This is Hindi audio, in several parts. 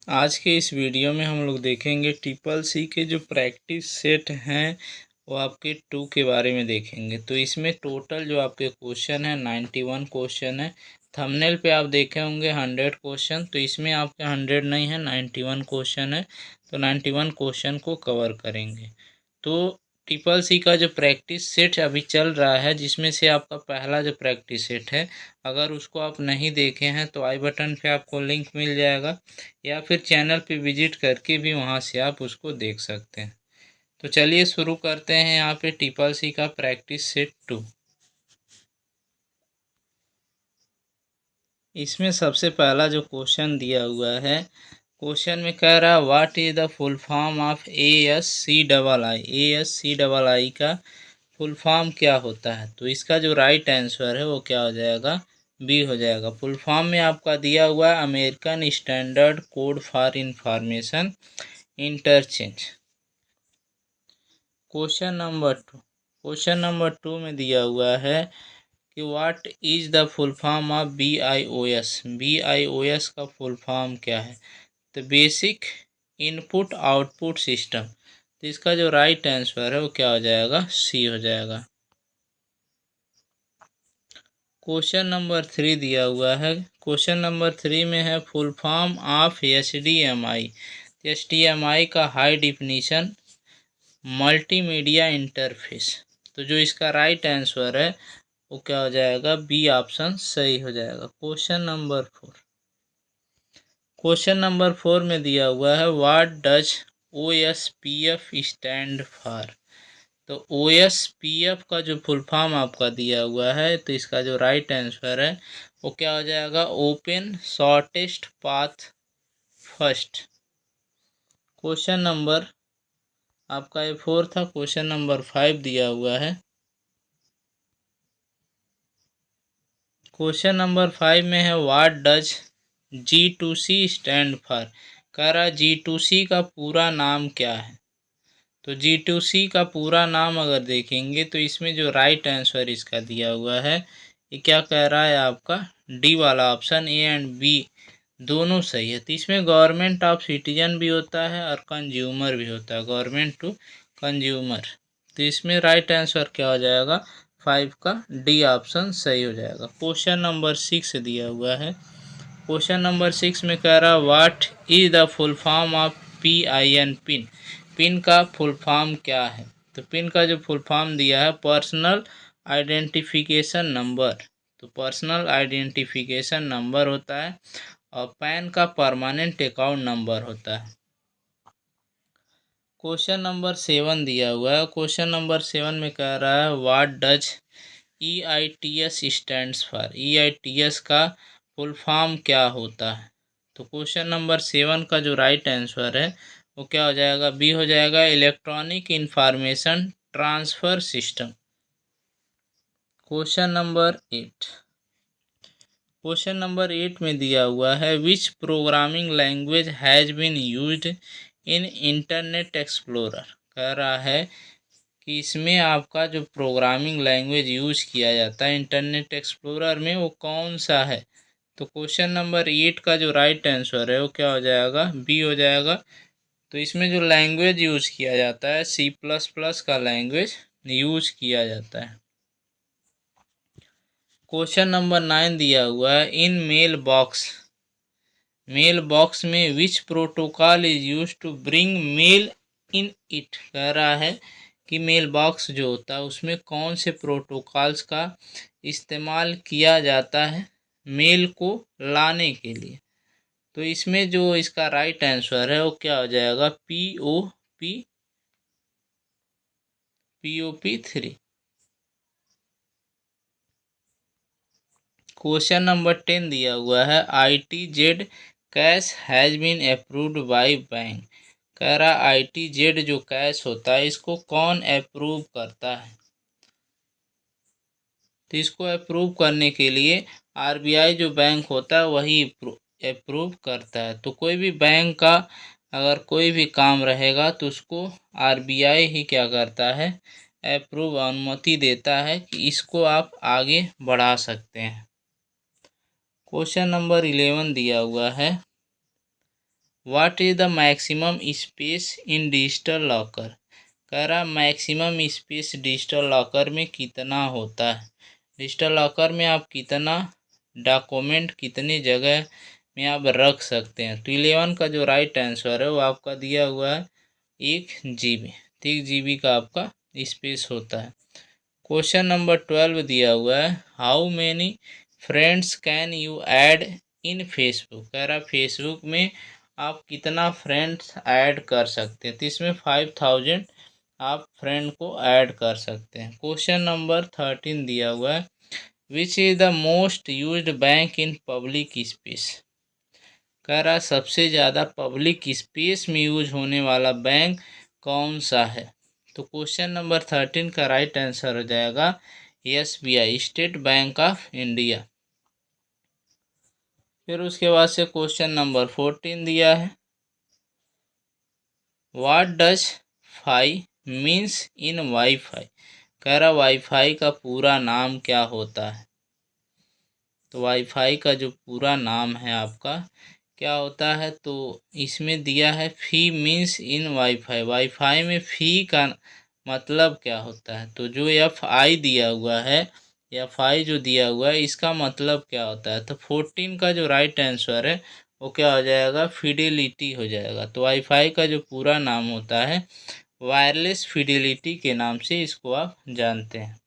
आज के इस वीडियो में हम लोग देखेंगे ट्रिपल सी के जो प्रैक्टिस सेट हैं वो आपके 2 के बारे में देखेंगे। तो इसमें टोटल जो आपके क्वेश्चन है 91 क्वेश्चन है। थंबनेल पे आप देखे होंगे 100 क्वेश्चन, तो इसमें आपके 100 नहीं है, 91 क्वेश्चन है। तो 91 क्वेश्चन को कवर करेंगे। तो ट्रिपल सी का जो प्रैक्टिस सेट अभी चल रहा है, जिसमें से आपका पहला जो प्रैक्टिस सेट है, अगर उसको आप नहीं देखे हैं तो आई बटन पे आपको लिंक मिल जाएगा, या फिर चैनल पे विजिट करके भी वहाँ से आप उसको देख सकते हैं। तो चलिए शुरू करते हैं यहाँ पे ट्रिपल सी का प्रैक्टिस सेट 2। इसमें सबसे पहला जो क्वेश्चन दिया हुआ है, क्वेश्चन में कह रहा है what is the full form of ASCII। ASCII का फुल फॉर्म क्या होता है? तो इसका जो राइट आंसर है वो क्या हो जाएगा? बी हो जाएगा। फुल फॉर्म में आपका दिया हुआ है American standard code for information interchange. Question number 2 में दिया हुआ है कि what is the full form of BIOS। BIOS का फुल फॉर्म क्या है? तो बेसिक इनपुट आउटपुट सिस्टम। तो इसका जो राइट आंसर है वो क्या हो जाएगा? सी हो जाएगा। क्वेश्चन नंबर 3 दिया हुआ है। क्वेश्चन नंबर 3 में है full form of HDMI। HDMI का हाई डिफिनीशन मल्टीमीडिया इंटरफेस। तो जो इसका राइट आंसर है वो क्या हो जाएगा? बी ऑप्शन सही हो जाएगा। क्वेश्चन नंबर 4 में दिया हुआ है what does OSPF stand for. तो OSPF का जो फुल फॉर्म आपका दिया हुआ है, तो इसका जो राइट आंसर है वो क्या हो जाएगा? Open shortest path first. Question number आपका ये 4 था। क्वेश्चन नंबर 5 दिया हुआ है। क्वेश्चन नंबर 5 में है what does G2C stand for. कह रहा G2C का पूरा नाम क्या है? तो G2C का पूरा नाम अगर देखेंगे तो इसमें जो राइट आंसर इसका दिया हुआ है, ये क्या कह रहा है आपका? डी वाला ऑप्शन, ए एंड बी दोनों सही है। तो इसमें गवर्नमेंट ऑफ सिटीजन भी होता है और कंज्यूमर भी होता है, गवर्नमेंट टू कंज्यूमर। तो इसमें राइट आंसर क्या हो जाएगा? 5 का डी ऑप्शन सही हो जाएगा। क्वेश्चन नंबर 6 दिया हुआ है। क्वेश्चन नंबर 6 में कह रहा है what is the full form of PIN pin. Pin का फुल फॉर्म क्या है? तो पिन का जो फुल फॉर्म दिया है पर्सनल आइडेंटिफिकेशन नंबर। तो पर्सनल आइडेंटिफिकेशन नंबर होता है, और पैन का परमानेंट अकाउंट नंबर होता है। क्वेश्चन नंबर 7 दिया हुआ है। क्वेश्चन नंबर 7 में कह रहा है what does EITS stands for. EITS का फुल फॉर्म क्या होता है? तो क्वेश्चन नंबर 7 का जो राइट आंसर है वो क्या हो जाएगा? बी हो जाएगा, electronic information transfer system. Question number 8। Question number 8 में दिया हुआ है which programming language has been used in internet explorer. कह रहा है कि इसमें आपका जो प्रोग्रामिंग लैंग्वेज यूज किया जाता है इंटरनेट एक्सप्लोरर में, वो कौन सा है? तो क्वेश्चन नंबर 8 का जो राइट आंसर है वो क्या हो जाएगा? बी हो जाएगा। तो इसमें जो लैंग्वेज यूज किया जाता है C++ का लैंग्वेज यूज किया जाता है। क्वेश्चन नंबर 9 दिया हुआ है इन मेल बॉक्स में which protocol is use to bring mail in it. कह रहा है कि मेल बॉक्स जो होता है उसमें कौन से प्रोटोकॉल्स का इस्तेमाल किया जाता है मेल को लाने के लिए। तो इसमें जो इसका राइट आंसर है वो क्या हो जाएगा? POP3। क्वेश्चन नंबर 10 दिया हुआ है ITZ cash has been approved by bank. कह रहा ITZ जो कैश होता है इसको कौन अप्रूव करता है? तो इसको अप्रूव करने के लिए RBI जो बैंक होता है वही अप्रूव करता है। तो कोई भी बैंक का अगर कोई भी काम रहेगा तो उसको RBI ही क्या करता है? अप्रूव, अनुमति देता है कि इसको आप आगे बढ़ा सकते हैं। क्वेश्चन नंबर 11 दिया हुआ है what is the maximum space in digital locker. कह रहा मैक्सिमम स्पेस डिजिटल लॉकर में कितना होता है। डिजिटल लॉकर में आप कितना डॉक्यूमेंट कितनी जगह में आप रख सकते हैं। तो 11 का जो राइट आंसर है वो आपका दिया हुआ है 1 GB। 1 GB का आपका स्पेस होता है। क्वेश्चन नंबर 12 दिया हुआ है how many friends can you add in Facebook. कह रहा फेसबुक में आप कितना फ्रेंड्स ऐड कर सकते हैं। तो इसमें 5000 आप फ्रेंड को ऐड कर सकते हैं। क्वेश्चन नंबर 13 दिया हुआ है which is the most used bank in public space. कह रहा सबसे ज़्यादा पब्लिक स्पेस में यूज होने वाला बैंक कौन सा है। तो क्वेश्चन नंबर 13 का राइट आंसर हो जाएगा SBI, State Bank of India. फिर उसके बाद से क्वेश्चन नंबर 14 दिया है what does fi means in WiFi. कह रहा वाईफाई का पूरा नाम क्या होता है। तो वाईफाई का जो पूरा नाम है आपका क्या होता है। तो इसमें दिया है फी मीन्स इन वाईफाई। वाईफाई में फ़ी का मतलब क्या होता है। तो जो FI दिया हुआ है FI जो दिया हुआ है इसका मतलब क्या होता है। तो 14 का जो राइट आंसर है वो क्या हो जाएगा फिडेलिटी हो जाएगा। तो वाईफाई का जो पूरा नाम होता है वायरलेस फिडेलिटी के नाम से इसको आप जानते हैं।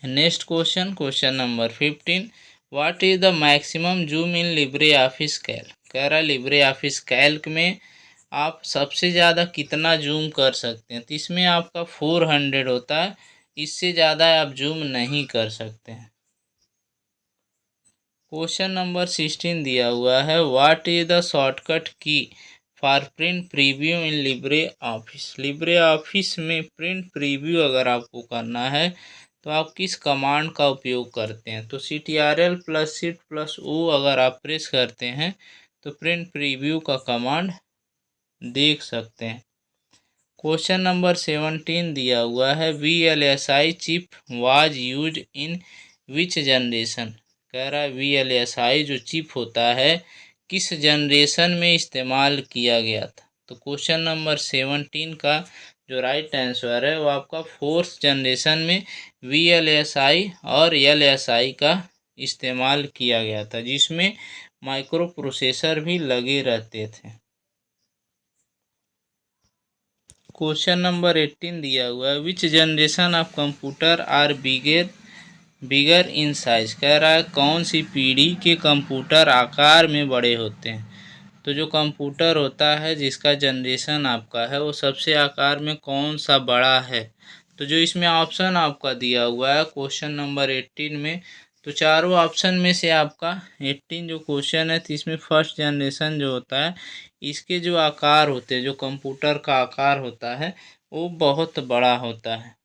Next question, question number 15 what is the maximum zoom in LibreOffice Calc. कह रहा लिब्रे ऑफिस कैल्क में आप सबसे ज़्यादा कितना जूम कर सकते हैं। तो इसमें आपका 400 होता है, इससे ज़्यादा आप जूम नहीं कर सकते हैं। क्वेश्चन नंबर 16 दिया हुआ है व्हाट इज द शॉर्टकट की for print preview in Libre office. Libre office में प्रिंट प्रीव्यू अगर आपको करना है तो आप किस कमांड का उपयोग करते हैं। तो CTRL + Shift + O अगर आप प्रेस करते हैं तो प्रिंट प्रीव्यू का कमांड देख सकते हैं। क्वेश्चन नंबर 17 दिया हुआ है VLSI chip was use in which generation. कह रहा है VLSI जो चिप होता है किस जनरेशन में इस्तेमाल किया गया था। तो क्वेश्चन नंबर 17 का जो राइट आंसर है वो आपका 4th जनरेशन में VLSI और LSI का इस्तेमाल किया गया था जिसमें माइक्रो प्रोसेसर भी लगे रहते थे। क्वेश्चन नंबर 18 दिया हुआ है which generation of computer are bigger in size. कह रहा है कौन सी पीढ़ी के कंप्यूटर आकार में बड़े होते हैं। तो जो कंप्यूटर होता है जिसका जनरेशन आपका है वो सबसे आकार में कौन सा बड़ा है। तो जो इसमें ऑप्शन आपका दिया हुआ है क्वेश्चन नंबर 18 में तो चारों ऑप्शन में से आपका 18 जो क्वेश्चन है तो इसमें फर्स्ट जनरेशन जो होता है इसके जो आकार होते हैं जो कंप्यूटर का आकार होता है वो बहुत बड़ा होता है।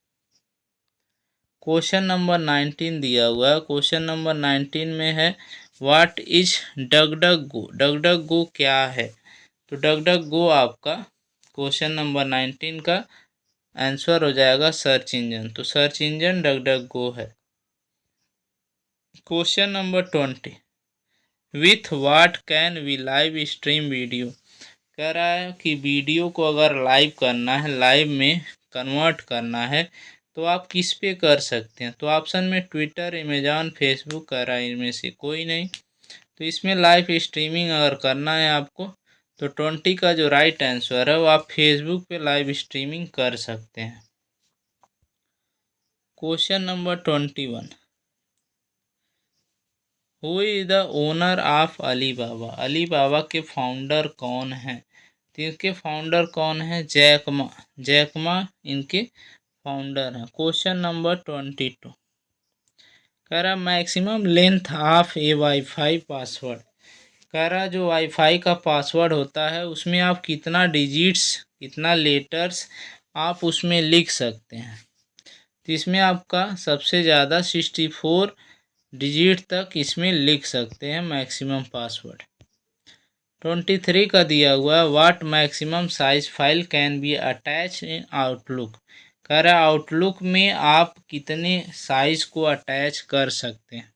क्वेश्चन नंबर 19 दिया हुआ है। क्वेश्चन नंबर 19 में है व्हाट इज डग गो। डग गो क्या है। तो डग गो आपका क्वेश्चन नंबर 19 का आंसर हो जाएगा सर्च इंजन। तो सर्च इंजन डग गो है। Question number 20 with what can we live stream video. कह रहा है कि वीडियो को अगर लाइव करना है लाइव में कन्वर्ट करना है तो आप किस पे कर सकते हैं। तो ऑप्शन में ट्विटर अमेजॉन फेसबुक कर रहा है इनमें से कोई नहीं। तो इसमें लाइव स्ट्रीमिंग अगर करना है आपको तो 20 का जो राइट आंसर है वो आप फेसबुक पे लाइव स्ट्रीमिंग कर सकते हैं। Question number 21 who is the owner of Alibaba. Alibaba के फाउंडर कौन हैं। तो इनके फाउंडर कौन है जैकमा। जैकमा इनके फाउंडर हैं। क्वेश्चन नंबर 22 कह रहा maximum length of A wifi password. कह रहा जो वाईफाई का पासवर्ड होता है उसमें आप कितना डिजिट्स कितना लेटर्स आप उसमें लिख सकते हैं। तो इसमें आपका सबसे ज़्यादा 64 डिजिट तक इसमें लिख सकते हैं मैक्सिमम पासवर्ड। 23 का दिया हुआ है what maximum size file can be attach in outlook. कह रहा है आउटलुक में आप कितने साइज को अटैच कर सकते हैं।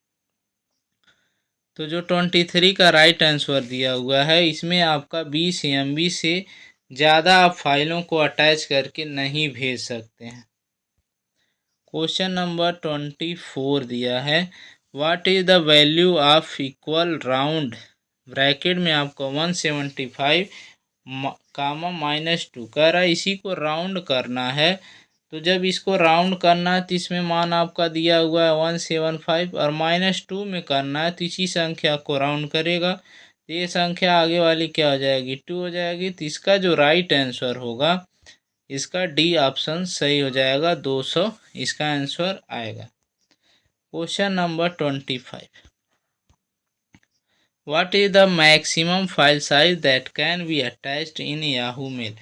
तो जो 23 का राइट आंसर दिया हुआ है, इसमें आपका 20 MB से ज़्यादा आप फाइलों को अटैच करके नहीं भेज सकते हैं। क्वेश्चन नंबर 24 दिया है, what is the value of equal round bracket में आपको 175 कामा -2 कह रहा है, इसी को राउंड करना है। तो जब इसको राउंड करना है तो इसमें मान आपका दिया हुआ है 175 और -2 में करना है तो इसी संख्या को राउंड करेगा तो ये संख्या आगे वाली क्या हो जाएगी, 2 हो जाएगी। तो इसका जो राइट आंसर होगा, इसका डी ऑप्शन सही हो जाएगा, 200 इसका आंसर आएगा। Question number 25, What is the maximum file size that can be attached in Yahoo Mail?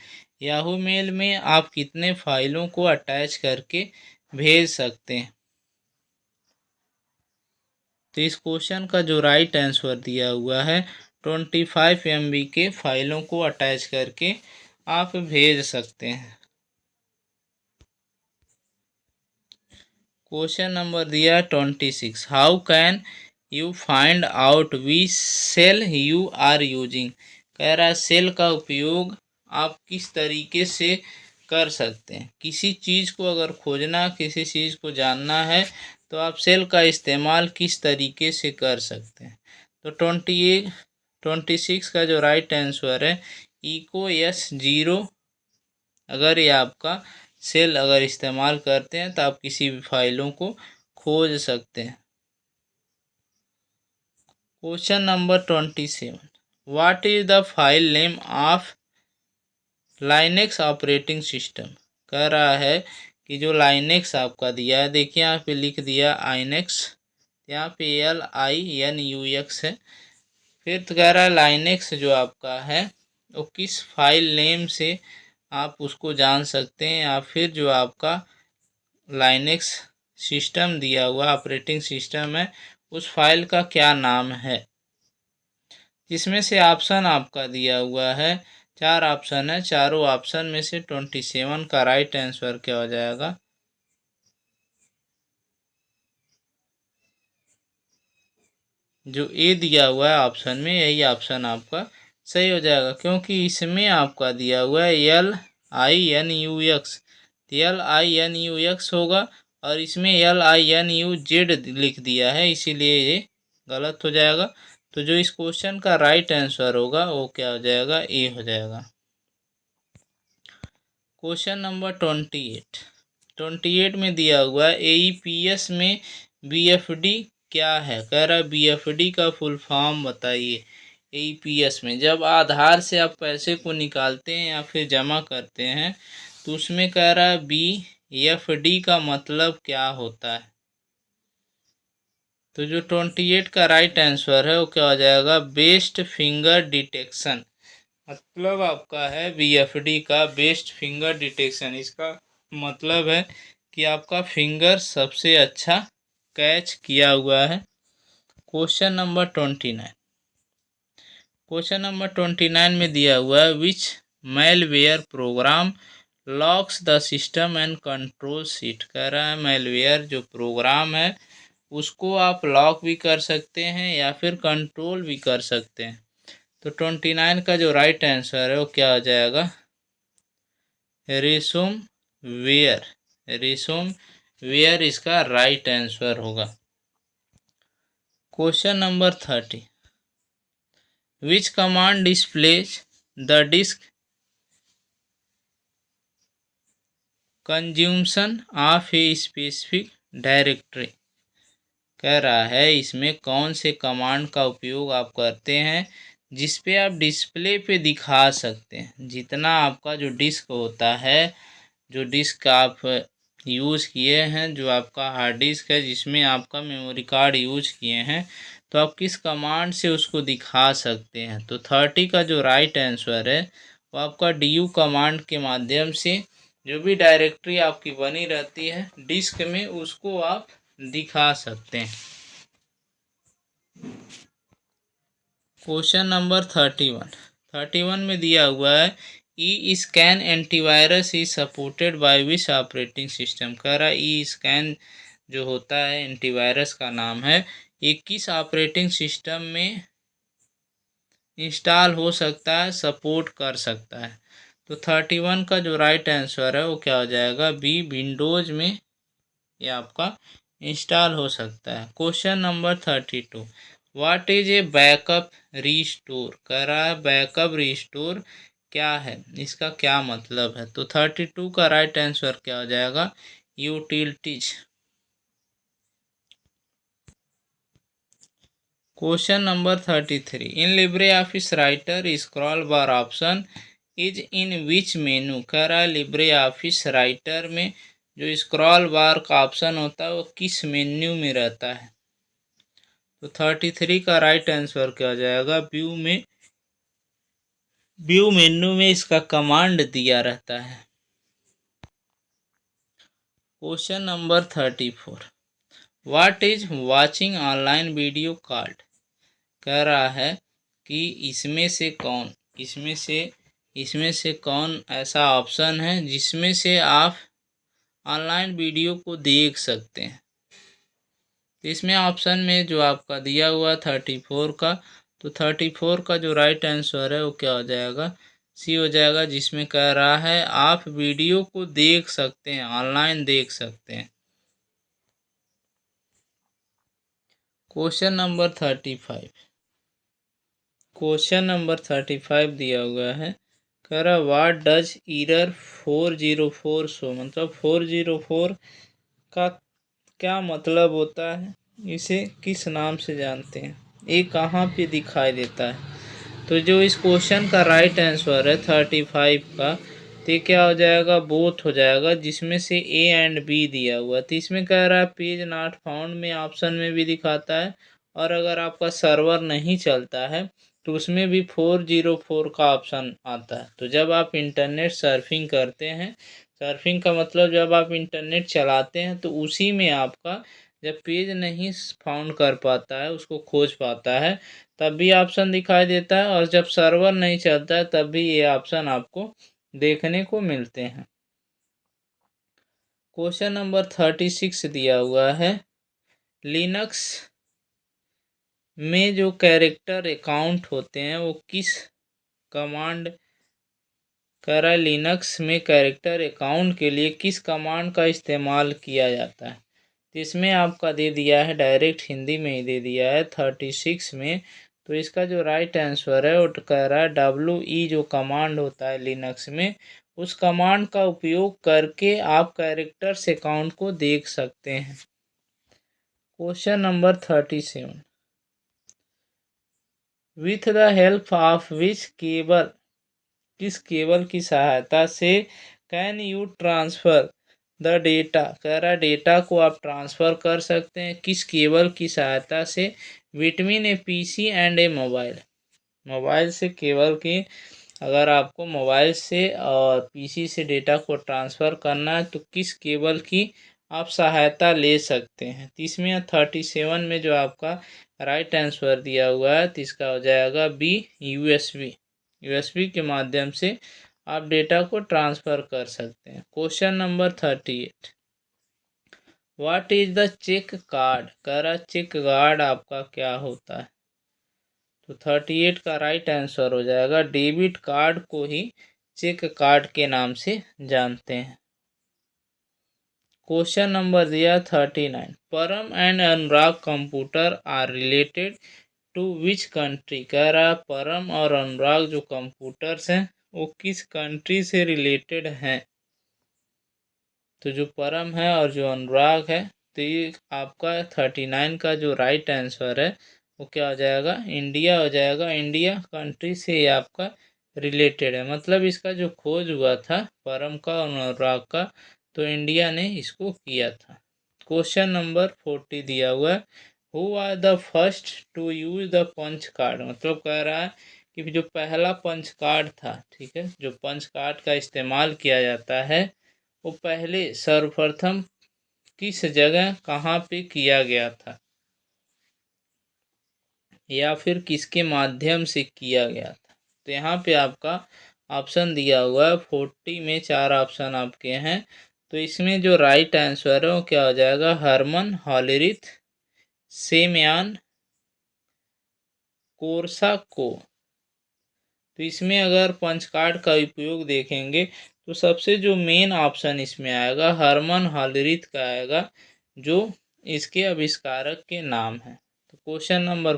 Yahoo Mail में आप कितने फाइलों को अटैच करके भेज सकते हैं? तो इस क्वेश्चन का जो राइट आंसर दिया हुआ है, 25 MB के फाइलों को अटैच करके आप भेज सकते हैं। क्वेश्चन नंबर दिया 26, how can you find out which cell you are using? कह रहा है सेल का उपयोग आप किस तरीके से कर सकते हैं। किसी चीज़ को अगर खोजना, किसी चीज़ को जानना है तो आप सेल का इस्तेमाल किस तरीके से कर सकते हैं। तो 26 का जो राइट आंसर है, इको S0, अगर ये आपका सेल अगर इस्तेमाल करते हैं तो आप किसी भी फाइलों को खोज सकते हैं। Question number 27, what is the file name of Linux operating system? कह रहा है कि जो लाइनेक्स आपका दिया है, देखिए यहाँ पे लिख दिया आइनेक्स, यहाँ पे LINUX है। फिर तो कह रहा है लाइनेक्स जो आपका है वो किस फाइल नेम से आप उसको जान सकते हैं, या फिर जो आपका लाइनेक्स सिस्टम दिया हुआ ऑपरेटिंग सिस्टम है उस फाइल का क्या नाम है। जिसमें से ऑप्शन आपका दिया हुआ है, 4 ऑप्शन है, चारों ऑप्शन में से 27 का राइट आंसर क्या हो जाएगा, जो ए दिया हुआ है ऑप्शन में, यही ऑप्शन आपका सही हो जाएगा। क्योंकि इसमें आपका दिया हुआ है LINUX, LINUX होगा और इसमें LINUZ लिख दिया है, इसीलिए ये गलत हो जाएगा। तो जो इस क्वेश्चन का राइट आंसर होगा वो क्या हो जाएगा, ए हो जाएगा। क्वेश्चन नंबर 28 में दिया हुआ है AEPS में BFD क्या है? कह रहा है BFD का फुल फॉर्म बताइए। AEPS में जब आधार से आप पैसे को निकालते हैं या फिर जमा करते हैं तो उसमें कह रहा है BFD का मतलब क्या होता है। तो जो 28 का राइट आंसर है वो क्या हो जाएगा, बेस्ट फिंगर डिटेक्शन, मतलब आपका है BFD का बेस्ट फिंगर डिटेक्शन। इसका मतलब है कि आपका फिंगर सबसे अच्छा कैच किया हुआ है। क्वेश्चन नंबर 29 में दिया हुआ है, which malware program locks the system and controls it? कह रहा है मैलवेयर जो प्रोग्राम है उसको आप लॉक भी कर सकते हैं या फिर कंट्रोल भी कर सकते हैं। तो 29 का जो राइट आंसर है वो क्या हो जाएगा, रेसोम वेयर इसका राइट आंसर होगा। Question number 30, which command displays the disk consumption of a specific directory? कह रहा है इसमें कौन से कमांड का उपयोग आप करते हैं जिस पे आप डिस्प्ले पे दिखा सकते हैं जितना आपका जो डिस्क होता है, जो डिस्क आप यूज़ किए हैं, जो आपका हार्ड डिस्क है जिसमें आपका मेमोरी कार्ड यूज किए हैं, तो आप किस कमांड से उसको दिखा सकते हैं। तो 30 का जो राइट आंसर है वो आपका DU कमांड के माध्यम से जो भी डायरेक्टरी आपकी बनी रहती है डिस्क में उसको आप दिखा सकते हैं। क्वेश्चन नंबर 31 में दिया हुआ है, eScan antivirus is supported by which operating system? कह रहा है ई स्कैन जो होता है एंटीवायरस का नाम है, 21 ऑपरेटिंग सिस्टम में इंस्टॉल हो सकता है, सपोर्ट कर सकता है। तो 31 का जो राइट आंसर है वो क्या हो जाएगा, बी, विंडोज में ये आपका इंस्टॉल हो सकता है। Question number 32, what is a backup restore. कह रहा है बैकअप रीस्टोर क्या है, इसका क्या मतलब है। तो 32 का राइट आंसर क्या हो जाएगा, utilities. Question number 33, in Libre office writer scroll bar option is in विच मेनू। कह रहा है लिब्रे ऑफिस राइटर में जो स्क्रॉल बार का ऑप्शन होता है वो किस मेन्यू में रहता है। तो 33 का राइट आंसर क्या हो जाएगा, व्यू में, व्यू मेन्यू में इसका कमांड दिया रहता है। Question number 34, what is watching online video called. कह रहा है कि इसमें से कौन ऐसा ऑप्शन है जिसमें से आप ऑनलाइन वीडियो को देख सकते हैं। तो इसमें ऑप्शन में जो आपका दिया हुआ 34 का, तो 34 का जो राइट आंसर है वो क्या हो जाएगा, सी हो जाएगा, जिसमें कह रहा है आप वीडियो को देख सकते हैं, ऑनलाइन देख सकते हैं। क्वेश्चन नंबर 35, क्वेश्चन नंबर 35 दिया हुआ है, कह रहा व्हाट डज ईरर 404 शो। मतलब 404 का क्या मतलब होता है, इसे किस नाम से जानते हैं, ये कहाँ पे दिखाई देता है। तो जो इस क्वेश्चन का राइट आंसर है 35 का, तो ये क्या हो जाएगा, बोथ हो जाएगा, जिसमें से ए एंड बी दिया हुआ। तो इसमें कह रहा है पेज नॉट फाउंड में ऑप्शन में भी दिखाता है, और अगर आपका सर्वर नहीं चलता है तो उसमें भी 404 का ऑप्शन आता है। तो जब आप इंटरनेट सर्फिंग करते हैं, सर्फिंग का मतलब जब आप इंटरनेट चलाते हैं, तो उसी में आपका जब पेज नहीं फाउंड कर पाता है, उसको खोज पाता है, तब भी ऑप्शन दिखाई देता है, और जब सर्वर नहीं चलता है तब भी ये ऑप्शन आपको देखने को मिलते हैं। क्वेश्चन नंबर 36 दिया हुआ है, लिनक्स में जो कैरेक्टर अकाउंट होते हैं वो किस कमांड, कह रहा है लिनक्स में कैरेक्टर अकाउंट के लिए किस कमांड का इस्तेमाल किया जाता है। तो इसमें आपका दे दिया है, डायरेक्ट हिंदी में ही दे दिया है 36 में। तो इसका जो राइट आंसर है वो कह रहा है WE जो कमांड होता है लिनक्स में, उस कमांड का उपयोग करके आप कैरेक्टर्स अकाउंट को देख सकते हैं। Question number 37, with the help of which cable, किस केबल की सहायता से can you transfer the data. कह रहा है डेटा को आप ट्रांसफ़र कर सकते हैं किस केबल की सहायता से, between A PC and A mobile. Mobile से केबल की, अगर आपको मोबाइल से और पीसी से डेटा को ट्रांसफ़र करना है तो किस केबल की आप सहायता ले सकते हैं। तो इसमें 37 में जो आपका राइट आंसर दिया हुआ है, तो इसका हो जाएगा बी, यूएसबी के माध्यम से आप डेटा को ट्रांसफ़र कर सकते हैं। Question number 38, what is the check card. कह रहा चेक कार्ड आपका क्या होता है। तो 38 का राइट आंसर हो जाएगा, डेबिट कार्ड को ही चेक कार्ड के नाम से जानते हैं। क्वेश्चन नंबर दिया 39, Param and Anurag computer are related to which country. कह रहा परम और अनुराग जो कंप्यूटर्स हैं वो किस कंट्री से रिलेटेड हैं। तो जो परम है और जो अनुराग है, तो ये आपका 39 का जो राइट आंसर है वो क्या हो जाएगा, इंडिया हो जाएगा। इंडिया कंट्री से ये आपका रिलेटेड है, मतलब इसका जो खोज हुआ था परम का और अनुराग का, तो इंडिया ने इसको किया था। क्वेश्चन नंबर 40 दिया हुआ है, who are the first to use the punch card. मतलब कह रहा है कि जो पहला पंच कार्ड था, ठीक है, जो पंच कार्ड का इस्तेमाल किया जाता है वो पहले सर्वप्रथम किस जगह कहाँ पे किया गया था, या फिर किसके माध्यम से किया गया था। तो यहाँ पे आपका ऑप्शन दिया हुआ है 40 में 4 ऑप्शन आपके हैं। तो इसमें जो राइट आंसर है वो क्या हो जाएगा, हरमन हॉलरिथ सेमयान कोर्साको। तो इसमें अगर पंच कार्ड का उपयोग देखेंगे तो सबसे जो मेन ऑप्शन इसमें आएगा हरमन हलरीथ का आएगा, जो इसके आविष्कारक के नाम है। तो क्वेश्चन नंबर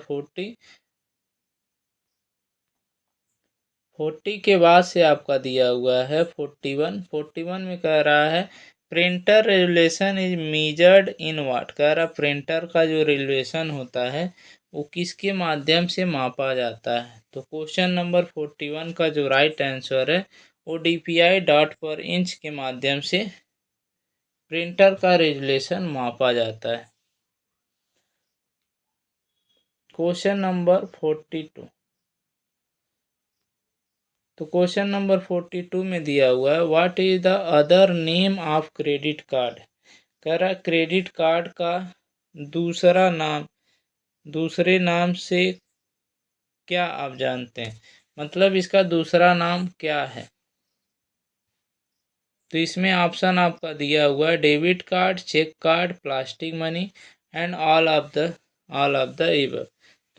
40 के बाद से आपका दिया हुआ है 41 में कह रहा है printer resolution is measured in watt. कह रहा प्रिंटर का जो रेजुलेशन होता है वो किसके माध्यम से मापा जाता है। तो क्वेश्चन नंबर 41 का जो राइट आंसर है वो DPI डॉट पर इंच के माध्यम से प्रिंटर का रेजुलेशन मापा जाता है। Question number 42। तो क्वेश्चन नंबर 42 में दिया हुआ है what is the other name of credit card. कह रहा क्रेडिट कार्ड का दूसरा नाम, दूसरे नाम से क्या आप जानते हैं, मतलब इसका दूसरा नाम क्या है। तो इसमें ऑप्शन आपका दिया हुआ है debit card, check card, plastic money and all of the above.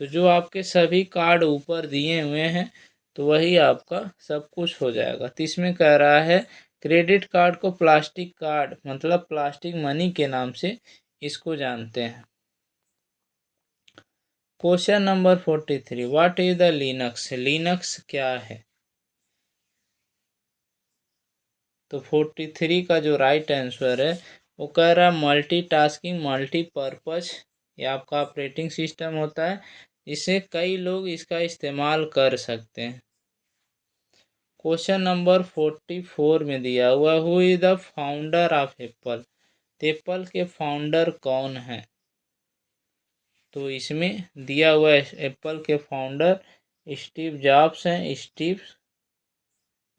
तो जो आपके सभी कार्ड ऊपर दिए हुए हैं तो वही आपका सब कुछ हो जाएगा। तो इसमें कह रहा है क्रेडिट कार्ड को प्लास्टिक कार्ड मतलब प्लास्टिक मनी के नाम से इसको जानते हैं। Question number 43 what is the Linux. Linux क्या है। तो 43 का जो राइट आंसर है वो कह रहा है मल्टीटास्किंग मल्टीपर्पज। ये आपका ऑपरेटिंग सिस्टम होता है, इसे कई लोग इसका इस्तेमाल कर सकते हैं। क्वेश्चन नंबर 44 में दिया हुआ who is the founder of Apple. Apple के फाउंडर कौन है। तो इसमें दिया हुआ है एप्पल के फाउंडर स्टीव जॉब्स हैं, स्टीव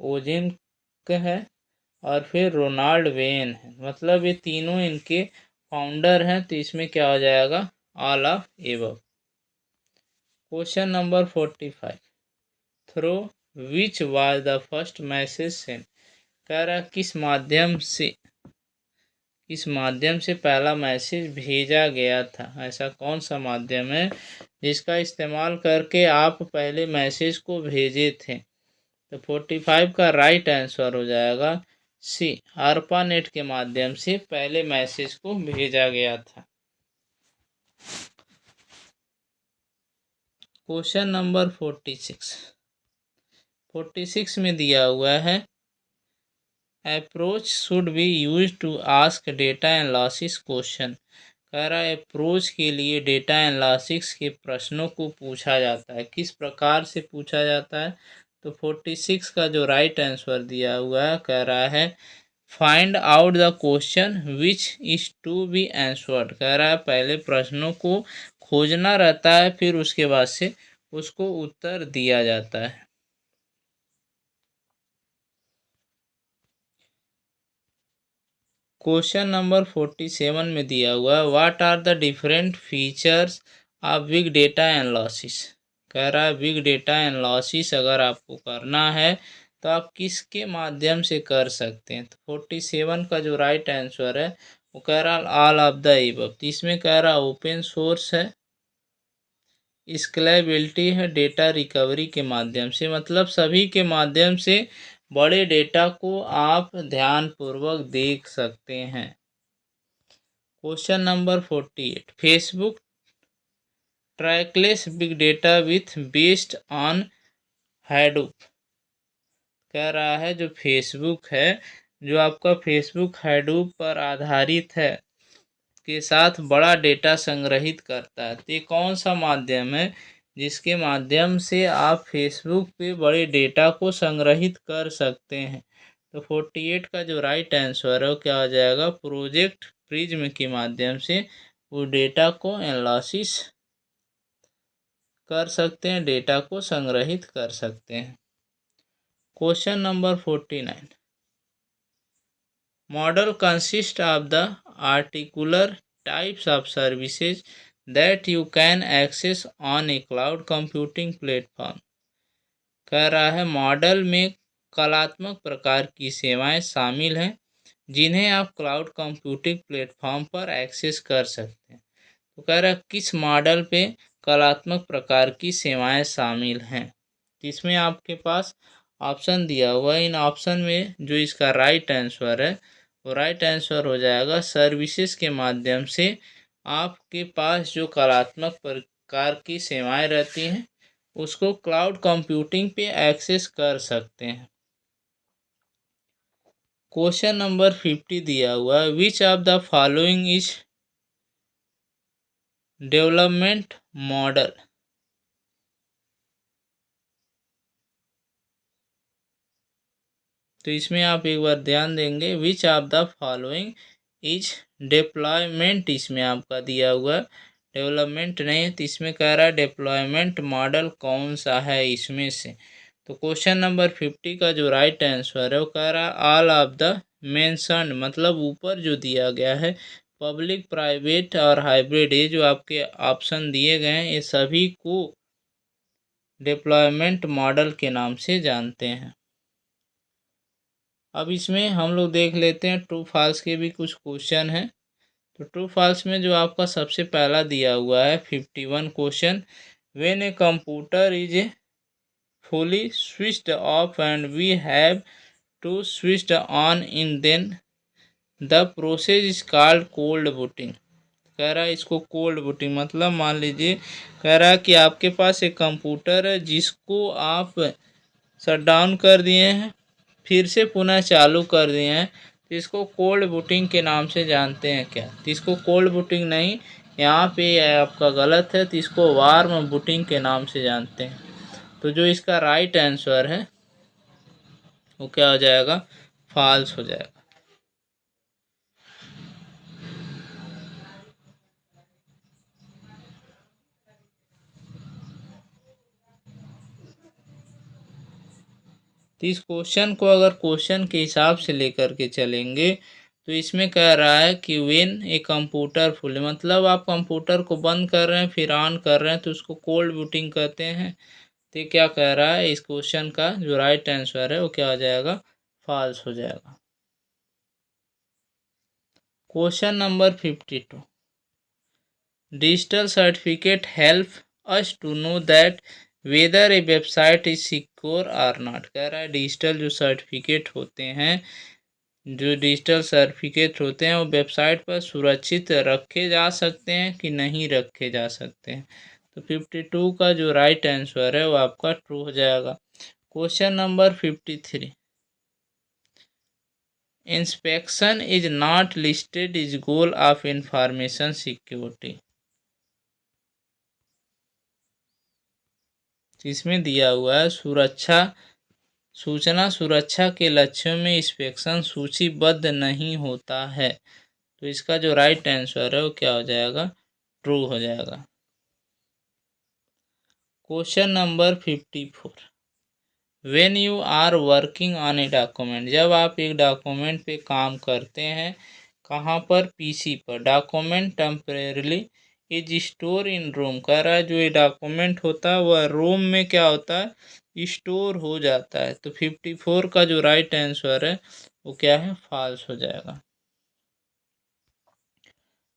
ओजिन्क है और फिर रोनाल्ड वेन है। मतलब ये तीनों इनके फाउंडर हैं। तो इसमें क्या हो जाएगा all of above. Question number 45 through which was the first message send. कह रहा किस माध्यम से पहला मैसेज भेजा गया था। ऐसा कौन सा माध्यम है जिसका इस्तेमाल करके आप पहले मैसेज को भेजे थे। तो 45 का राइट आंसर हो जाएगा सी, ARPANET के माध्यम से पहले मैसेज को भेजा गया था। क्वेश्चन नंबर 46 में दिया हुआ है approach should be use to ask data analysis question. कह रहा है अप्रोच के लिए डेटा एनालिसिस के प्रश्नों को पूछा जाता है, किस प्रकार से पूछा जाता है। तो 46 का जो राइट आंसर दिया हुआ है कह रहा है find out the question which is to be answered. कह रहा है पहले प्रश्नों को खोजना रहता है, फिर उसके बाद से उसको उत्तर दिया जाता है। क्वेश्चन नंबर 47 में दिया हुआ है what are the different features of big data analysis. कह रहा है बिग डेटा एनालिसिस अगर आपको करना है तो आप किसके माध्यम से कर सकते हैं। तो 47 का जो राइट आंसर है वो कह रहा है ऑल ऑफ द एबव। इसमें कह रहा ओपन सोर्स है, स्केलेबिलिटी है, डेटा रिकवरी के माध्यम से, मतलब सभी के माध्यम से बड़े डेटा को आप ध्यानपूर्वक देख सकते हैं। Question number 48 Facebook trackless big data with based on Hadoop. कह रहा है जो फेसबुक है, जो आपका फेसबुक हैडूप पर आधारित है के साथ बड़ा डेटा संग्रहित करता है। तो ये कौन सा माध्यम है जिसके माध्यम से आप फेसबुक पे बड़े डेटा को संग्रहित कर सकते हैं। तो 48 का जो राइट आंसर है वो क्या हो जाएगा प्रोजेक्ट प्रिज्म के माध्यम से वो डेटा को एनालिसिस कर सकते हैं, डेटा को संग्रहित कर सकते हैं। Question number 49 model consist of the articular types of services that you can access on a cloud computing platform। कह रहा है मॉडल में कलात्मक प्रकार की सेवाएं शामिल हैं जिन्हें आप क्लाउड कंप्यूटिंग प्लेटफॉर्म पर एक्सेस कर सकते हैं। तो कह रहा है किस मॉडल पे कलात्मक प्रकार की सेवाएं शामिल हैं। इसमें आपके पास ऑप्शन दिया हुआ है, इन ऑप्शन में जो इसका राइट आंसर है वो राइट आंसर हो जाएगा सर्विसेज के माध्यम से आपके पास जो कलात्मक प्रकार की सेवाएं रहती हैं उसको क्लाउड कंप्यूटिंग पे एक्सेस कर सकते हैं। क्वेश्चन नंबर 50 दिया हुआ है, which of the following is development model. तो इसमें आप एक बार ध्यान देंगे, which of the following is deployment, इसमें आपका दिया हुआ है डेवलपमेंट नहीं है, तो इसमें कह रहा है डिप्लॉयमेंट मॉडल कौन सा है इसमें से। तो क्वेश्चन नंबर 50 का जो राइट आंसर है वो कह रहा है ऑल ऑफ द मेंशन्ड, मतलब ऊपर जो दिया गया है पब्लिक, प्राइवेट और हाइब्रिड, ये जो आपके ऑप्शन दिए गए हैं ये सभी को डिप्लॉयमेंट मॉडल के नाम से जानते हैं। अब इसमें हम लोग देख लेते हैं ट्रू फॉल्स के भी कुछ क्वेश्चन हैं। तो ट्रू फॉल्स में जो आपका सबसे पहला दिया हुआ है 51 question, when a computer is fully switched off and we have to switched on in then the process is called cold booting. कह रहा है इसको कोल्ड बूटिंग मतलब मान लीजिए कह रहा है कि आपके पास एक कंप्यूटर है जिसको आप शट डाउन कर दिए हैं फिर से पुनः चालू कर दिए हैं, तो इसको कोल्ड बूटिंग के नाम से जानते हैं क्या। तो इसको कोल्ड बूटिंग नहीं, यहाँ पे आपका गलत है, तो इसको वार्म बूटिंग के नाम से जानते हैं। तो जो इसका राइट आंसर है वो क्या हो जाएगा, फॉल्स हो जाएगा। तो इस क्वेश्चन को अगर क्वेश्चन के हिसाब से लेकर के चलेंगे तो इसमें कह रहा है कि व्हेन ए कंप्यूटर फुल, मतलब आप कंप्यूटर को बंद कर रहे हैं फिर ऑन कर रहे हैं तो उसको कोल्ड बूटिंग कहते हैं। तो ये क्या कह रहा है, इस क्वेश्चन का जो राइट आंसर है वो क्या हो जाएगा, फॉल्स हो जाएगा। Question number 52, digital certificate help us to know that whether a website is secure और नॉट। कह रहा है डिजिटल जो सर्टिफिकेट होते हैं वो वेबसाइट पर सुरक्षित रखे जा सकते हैं कि नहीं रखे जा सकते हैं। तो 52 का जो राइट आंसर है वो आपका ट्रू हो जाएगा। Question number 53, inspection is not listed is goal of information security. इसमें दिया हुआ है सूचना सुरक्षा के लक्ष्यों में इंस्पेक्शन सूचीबद्ध नहीं होता है। तो इसका जो राइट आंसर है वो क्या हो जाएगा, ट्रू हो जाएगा। Question number 54, when you are working on a document, जब आप एक डॉक्यूमेंट पे काम करते हैं कहाँ पर, पीसी पर, document temporarily is store in ROM. कह रहा है जो ये डॉक्यूमेंट होता है वह रोम में क्या होता है, स्टोर हो जाता है। तो 54 का जो राइट आंसर है वो क्या है, फॉल्स हो जाएगा।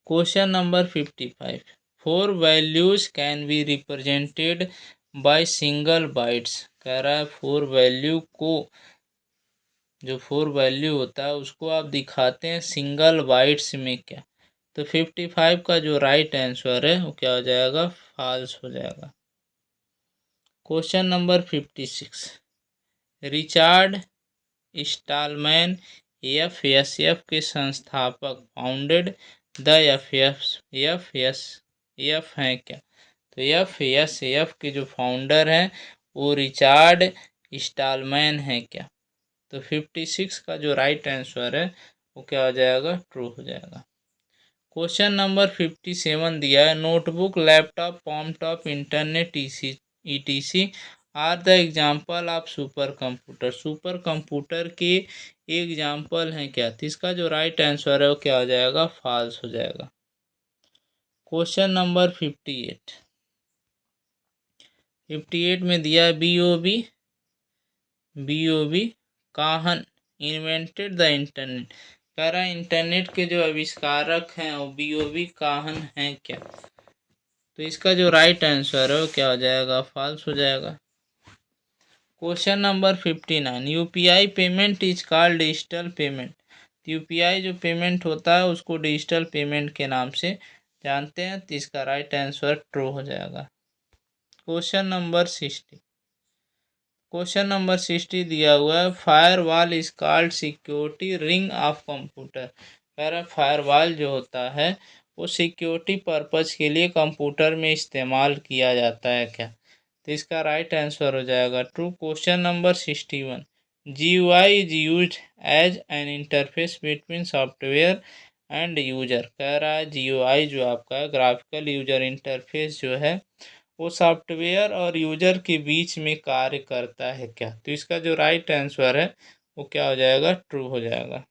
Question number 55, four values can be represented by single bytes. कह रहा है जो फोर वैल्यू होता है उसको आप दिखाते हैं सिंगल बाइट्स में क्या। तो 55 का जो राइट आंसर है वो क्या हो जाएगा, फॉल्स हो जाएगा। क्वेश्चन नंबर 56, रिचार्ड स्टालमैन एफएसएफ के संस्थापक, फाउंडेड द एफ हैं क्या। तो एफएसएफ के जो फाउंडर हैं वो रिचार्ड स्टालमैन हैं क्या। तो 56 का जो राइट आंसर है वो क्या हो जाएगा, ट्रू हो जाएगा। क्वेश्चन नंबर 57 दिया है, notebook, laptop, palmtop, internet E T C are the example of super computer. Super computer के एग्जाम्पल हैं क्या। तो इसका जो राइट आंसर है वो क्या हो जाएगा, फॉल्स हो जाएगा। क्वेश्चन नंबर 58 में दिया है B O B Kahn invented the internet. कह रहा है इंटरनेट के जो आविष्कारक हैं वो बीओबी काहन हैं क्या? तो इसका जो राइट आंसर है वो क्या हो जाएगा? फॉल्स हो जाएगा। Question number 59, UPI payment is called digital payment. UPI जो पेमेंट होता है उसको डिजिटल पेमेंट के नाम से जानते हैं, तो इसका राइट आंसर ट्रू हो जाएगा। क्वेश्चन नंबर 60, क्वेश्चन नंबर 60 दिया हुआ है, firewall is called security ring of computer. कह रहा है फायरवॉल जो होता है वो सिक्योरिटी पर्पज के लिए कंप्यूटर में इस्तेमाल किया जाता है क्या? तो इसका राइट आंसर हो जाएगा true. Question number 61, GUI is use as an interface between software and user. कह रहा है GUI जो आपका ग्राफिकल यूजर इंटरफेस जो है वो सॉफ्टवेयर और यूजर के बीच में कार्य करता है क्या? तो इसका जो राइट आंसर है वो क्या हो जाएगा? ट्रू हो जाएगा।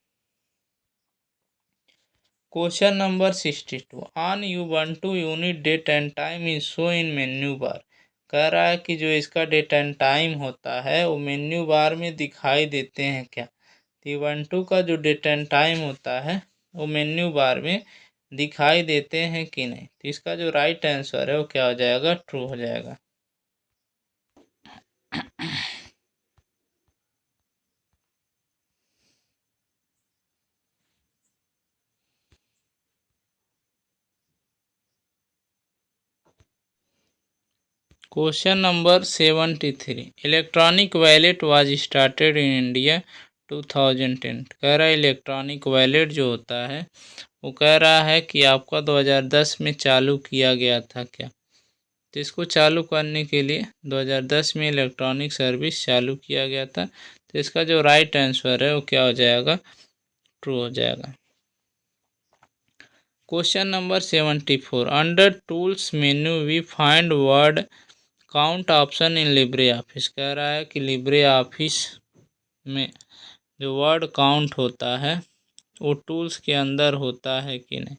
Question number 62, on Ubuntu unit date and time is show in menu bar. कह रहा है कि जो इसका डेट एंड टाइम होता है वो मेन्यू बार में दिखाई देते हैं क्या? तो Ubuntu का जो डेट एंड टाइम होता है वो मेन्यू बार में दिखाई देते हैं कि नहीं? तो इसका जो राइट आंसर है वो क्या हो जाएगा? ट्रू हो जाएगा। Question number 73, electronic wallet was started in India 2010। कह रहा है इलेक्ट्रॉनिक वैलेट जो होता है वो कह रहा है कि आपका 2010 में चालू किया गया था क्या? तो इसको चालू करने के लिए 2010 में इलेक्ट्रॉनिक सर्विस चालू किया गया था, तो इसका जो राइट आंसर है वो क्या हो जाएगा? ट्रू हो जाएगा। Question number 74, under tools menu we find word count option in LibreOffice. कह रहा है कि लिब्रे ऑफिस में जो वर्ड काउंट होता है वो टूल्स के अंदर होता है कि नहीं?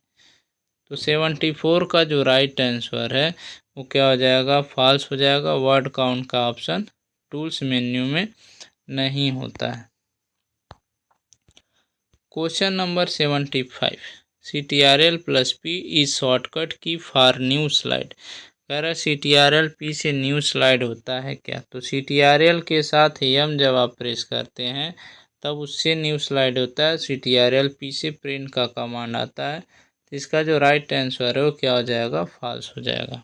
तो 74 का जो राइट आंसर है वो क्या हो जाएगा? फॉल्स हो जाएगा। वर्ड काउंट का ऑप्शन टूल्स मेन्यू में नहीं होता है। Question number 75, CTRL+P is shortcut की फॉर न्यू स्लाइड। कह रहा है CTRL+P से न्यू स्लाइड होता है क्या? तो CTRL के साथ M जब आप प्रेस करते हैं तब उससे न्यू स्लाइड होता है, CTRL+P से प्रिंट का कमांड आता है, तो इसका जो राइट आंसर है वो क्या हो जाएगा? फॉल्स हो जाएगा।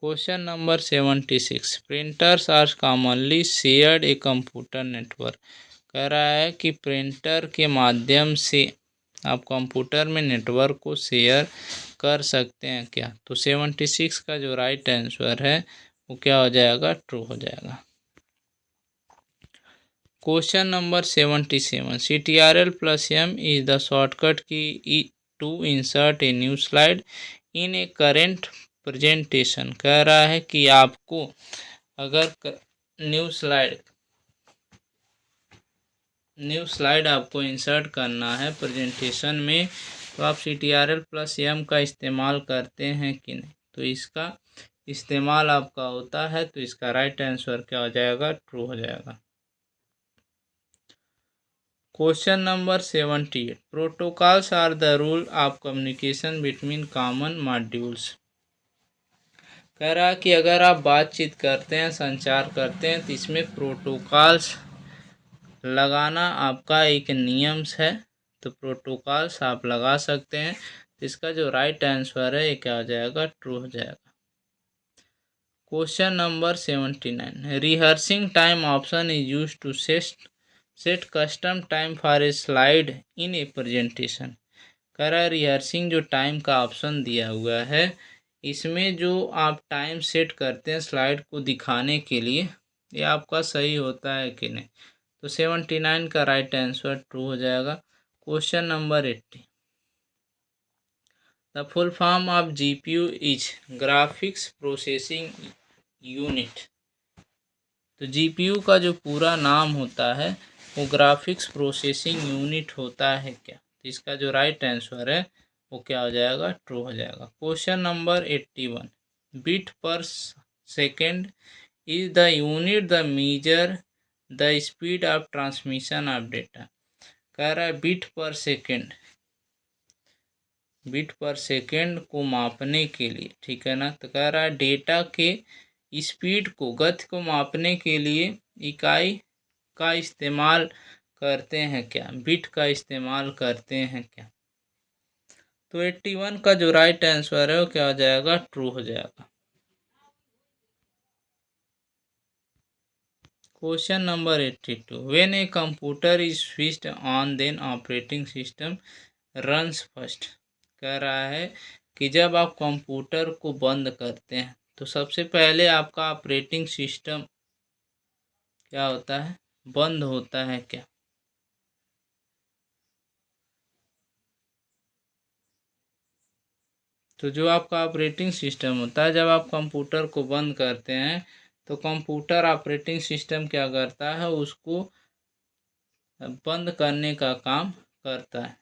Question number 76, printers are commonly shared a computer network. कह रहा है कि प्रिंटर के माध्यम से आप कंप्यूटर में नेटवर्क को शेयर कर सकते हैं क्या? तो 76 का जो राइट आंसर है वो क्या हो जाएगा? ट्रू हो जाएगा। Question number 77, CTRL+M is the shortcut key to insert a new slide in a current presentation. कह रहा है कि आपको अगर न्यू स्लाइड आपको इंसर्ट करना है प्रेजेंटेशन में तो आप CTRL+M का इस्तेमाल करते हैं कि नहीं? तो इसका इस्तेमाल आपका होता है, तो इसका राइट आंसर क्या हो जाएगा? ट्रू हो जाएगा। Question number 78, protocols are the rule of communication between common modules. कह रहा है कि अगर आप बातचीत करते हैं, संचार करते हैं, तो इसमें प्रोटोकॉल्स लगाना आपका एक नियम है, तो प्रोटोकॉल्स आप लगा सकते हैं, तो इसका जो राइट आंसर है ये क्या हो जाएगा? ट्रू हो जाएगा। Question number 79, rehearsing time option is use to set custom time for a slide in a presentation. कह रहा है रिहर्सिंग जो टाइम का ऑप्शन दिया हुआ है इसमें जो आप टाइम सेट करते हैं स्लाइड को दिखाने के लिए, ये आपका सही होता है कि नहीं? तो 79 का राइट आंसर ट्रू हो जाएगा। Question number 80, the full form of GPU is graphics processing unit. तो GPU का जो पूरा नाम होता है वो ग्राफिक्स प्रोसेसिंग यूनिट होता है क्या? तो इसका जो राइट आंसर है वो क्या हो जाएगा? ट्रू हो जाएगा। क्वेश्चन नंबर 81, बिट पर second is the unit the measure the speed of transmission of data. कह रहा है बिट पर सेकेंड, बिट पर सेकेंड को मापने के लिए, ठीक है ना। तो कह रहा है डेटा के स्पीड को, गति को मापने के लिए इकाई का इस्तेमाल करते हैं क्या, बिट का इस्तेमाल करते हैं क्या। तो 81 का जो राइट आंसर है वो क्या हो जाएगा, ट्रू हो जाएगा। Question number 82, when a computer is switched on then operating system runs first. कह रहा है कि जब आप कंप्यूटर को बंद करते हैं तो सबसे पहले आपका ऑपरेटिंग सिस्टम क्या होता है, बंद होता है क्या। तो जो आपका ऑपरेटिंग सिस्टम होता है, जब आप कंप्यूटर को बंद करते हैं तो कंप्यूटर ऑपरेटिंग सिस्टम क्या करता है, उसको बंद करने का काम करता है।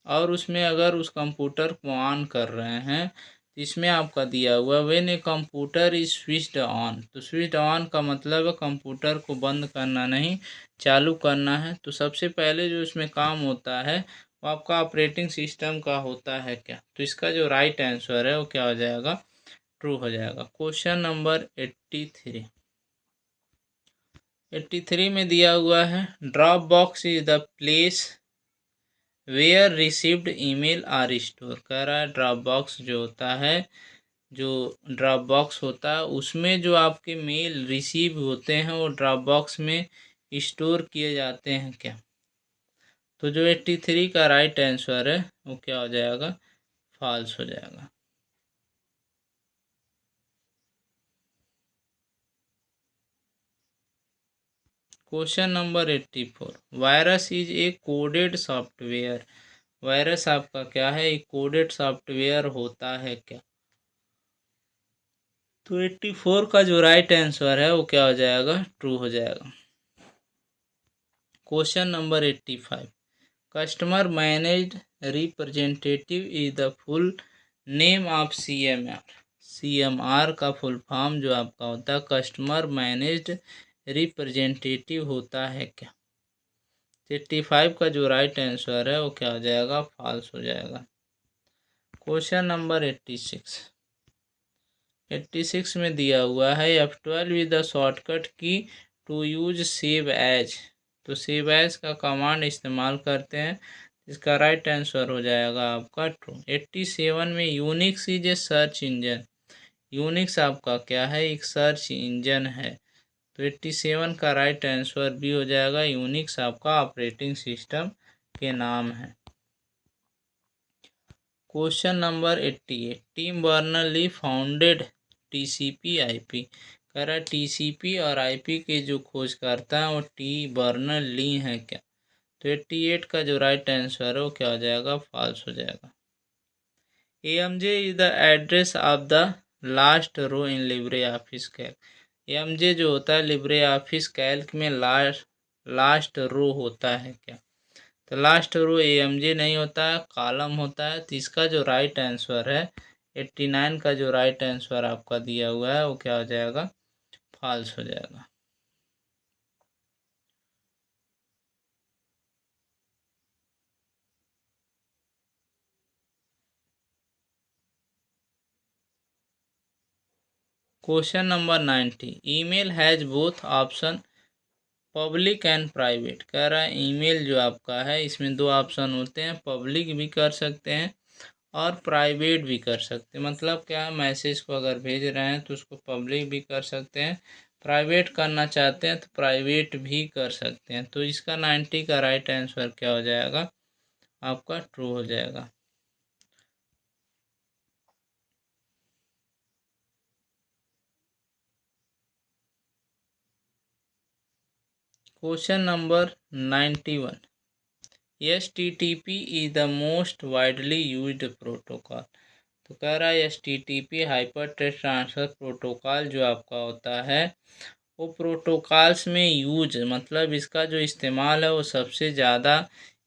और उसमें अगर उस कंप्यूटर को ऑन कर रहे हैं तो इसमें आपका दिया हुआ when a computer is switched on, तो स्विच्ड ऑन का मतलब है कंप्यूटर को बंद करना नहीं, चालू करना है। तो सबसे पहले जो इसमें काम होता है वो आपका ऑपरेटिंग सिस्टम का होता है क्या। तो इसका जो राइट आंसर है वो क्या हो जाएगा, ट्रू हो जाएगा। क्वेश्चन नंबर 83, 83 में दिया हुआ है drop box is the place where received email are store. कह रहा है ड्रॉप बॉक्स जो होता है, जो ड्रॉप बॉक्स होता है उसमें जो आपके मेल रिसीव होते हैं वो ड्रॉप बॉक्स में स्टोर किए जाते हैं क्या। तो जो 83 का राइट आंसर है वो क्या हो जाएगा, फॉल्स हो जाएगा। Question number 84, virus is a coded software. Virus आपका क्या है, एक कोडेड सॉफ्टवेयर होता है क्या। तो 84 का जो राइट आंसर है वो क्या हो जाएगा, ट्रू हो जाएगा। Question number 85, customer managed representative is the full name of CMR। CMR का फुल फॉर्म जो आपका होता है कस्टमर मैनेज्ड रिप्रेजेंटेटिव होता है क्या। 85 का जो राइट आंसर है वो क्या हो जाएगा, फॉल्स हो जाएगा। क्वेश्चन नंबर 86, 86 में दिया हुआ है F12 is the shortcut key to use save as. तो सेव एज का कमांड इस्तेमाल करते हैं, इसका राइट आंसर हो जाएगा आपका ट्रू। 87 में Unix is a search engine. Unix आपका क्या है, एक सर्च इंजन है। तो 87 का राइट आंसर भी हो जाएगा, यूनिक्स आपका ऑपरेटिंग सिस्टम के नाम है। Question number 88, Tim Berners Lee founded TCP/IP। कह रहा है TCP और IP के जो खोजकर्ता हैं वो टी बर्नर्स-ली हैं क्या। तो 88 का जो राइट आंसर है वो क्या हो जाएगा, फॉल्स हो जाएगा। AMJ is the address of the last row in LibreOffice Calc. AMJ जो होता है लिब्रे ऑफिस कैल्क में लास्ट रो होता है क्या। तो लास्ट रो AMJ नहीं होता है, कॉलम होता है। तो इसका जो राइट आंसर है 89 का जो राइट आंसर आपका दिया हुआ है वो क्या हो जाएगा, फॉल्स हो जाएगा। Question number 90, email has both option public and private. कह रहा है ईमेल जो आपका है इसमें दो ऑप्शन होते हैं, पब्लिक भी कर सकते हैं और प्राइवेट भी कर सकते हैं। मतलब क्या है, मैसेज को अगर भेज रहे हैं तो उसको पब्लिक भी कर सकते हैं, प्राइवेट करना चाहते हैं तो प्राइवेट भी कर सकते हैं। तो इसका 90 का राइट आंसर क्या हो जाएगा, आपका ट्रू हो जाएगा। Question number 91, HTTP is the most widely used protocol. तो कह रहा है HTTP hyper text transfer protocol जो आपका होता है वो प्रोटोकॉल्स में यूज मतलब इसका जो इस्तेमाल है वो सबसे ज़्यादा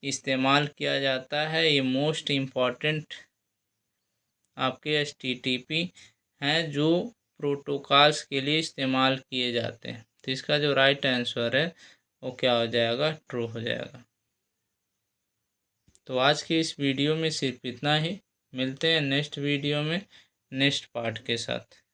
इस्तेमाल किया जाता है। ये मोस्ट इम्पॉर्टेंट आपके HTTP हैं जो प्रोटोकॉल्स के लिए इस्तेमाल किए जाते हैं। तो इसका जो राइट आंसर है वो क्या हो जाएगा, ट्रू हो जाएगा। तो आज की इस वीडियो में सिर्फ इतना ही। मिलते हैं नेक्स्ट वीडियो में नेक्स्ट पार्ट के साथ।